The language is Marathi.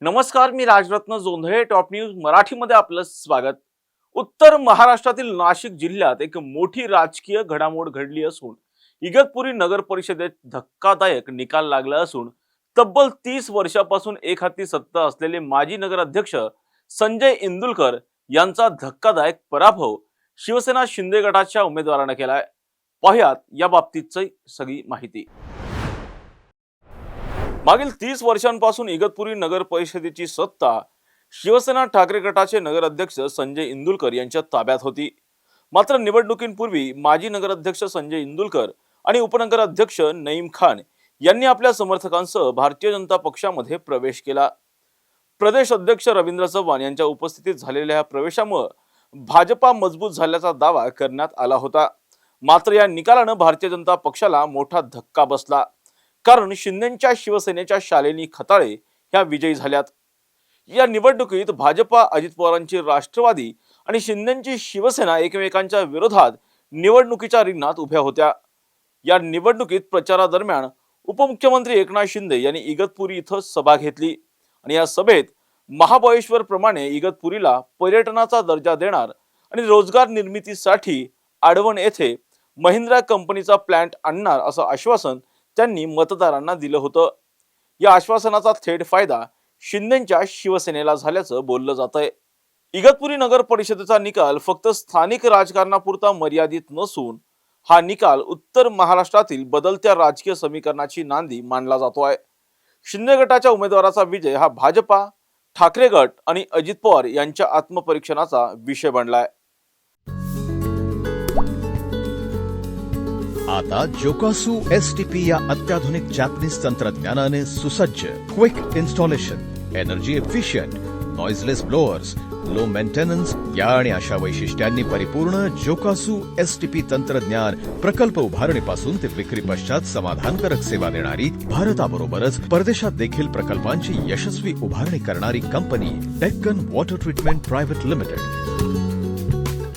नमस्कार, मी राजरत्न जोंधळे. टॉप न्यूज मराठीमध्ये आपलं स्वागत. उत्तर महाराष्ट्रातील नाशिक जिल्ह्यात एक मोठी राजकीय घडामोड घडली असून इगतपुरी नगर परिषदेत धक्कादायक निकाल लागला असून तब्बल 30 वर्षापासून एकहाती सत्ता असलेले माजी नगराध्यक्ष संजय इंदुलकर यांचा धक्कादायक पराभव शिवसेना शिंदे गटाच्या उमेदवाराने केलाय. पाहुयात या बाबतीतची सगळी माहिती. मागील 30 वर्षांपासून इगतपुरी नगर परिषदेची सत्ता शिवसेना ठाकरे गटाचे नगराध्यक्ष संजय इंदुलकर यांच्या ताब्यात होती. मात्र निवडणुकींपूर्वी माजी नगराध्यक्ष संजय इंदुलकर आणि उपनगराध्यक्ष नईम खान यांनी आपल्या समर्थकांसह भारतीय जनता पक्षामध्ये प्रवेश केला. प्रदेश अध्यक्ष रवींद्र चव्हाण यांच्या उपस्थितीत झालेल्या या प्रवेशामुळे भाजपा मजबूत झाल्याचा दावा करण्यात आला होता. मात्र या निकालाने भारतीय जनता पक्षाला मोठा धक्का बसला, कारण शिंदेच्या शिवसेनेच्या शालिनी खताळे ह्या विजयी झाल्यात. या निवडणुकीत भाजपा, अजित पवारांची राष्ट्रवादी आणि शिंदेची शिवसेना एकमेकांच्या विरोधात निवडणुकीच्या रिंगणात उभ्या होत्या. या निवडणुकीत प्रचारादरम्यान उपमुख्यमंत्री एकनाथ शिंदे यांनी इगतपुरी इथं सभा घेतली आणि या सभेत महाबळेश्वर प्रमाणे इगतपुरीला पर्यटनाचा दर्जा देणार आणि रोजगार निर्मितीसाठी आडवण येथे महिंद्रा कंपनीचा प्लांट आणणार असं आश्वासन त्यांनी मतदारांना दिलं होतं. या आश्वासनाचा थेट फायदा शिंदेच्या शिवसेनेला झाल्याचं बोललं जातंय. इगतपुरी नगर परिषदेचा निकाल फक्त स्थानिक राजकारणापुरता मर्यादित नसून हा निकाल उत्तर महाराष्ट्रातील बदलत्या राजकीय समीकरणाची नांदी मानला जातोय. शिंदे गटाच्या उमेदवाराचा विजय हा भाजपा, ठाकरे गट आणि अजित पवार यांच्या आत्मपरीक्षणाचा विषय बनलाय. आता जोकासू STP या अत्याधुनिक जॅपनीज तंत्रज्ञानाने सुसज्ज, quick installation, energy efficient, noiseless blowers, low maintenance या आणि अशा वैशिष्ट्यांनी परिपूर्ण जोकासू STP तंत्रज्ञान प्रकल्प उभारणीपासून ते विक्री पश्चात समाधानकारक सेवा देणारी, भारताबरोबरच परदेशात देखील प्रकल्पांची यशस्वी उभारणी करणारी company Deccan water treatment private limited.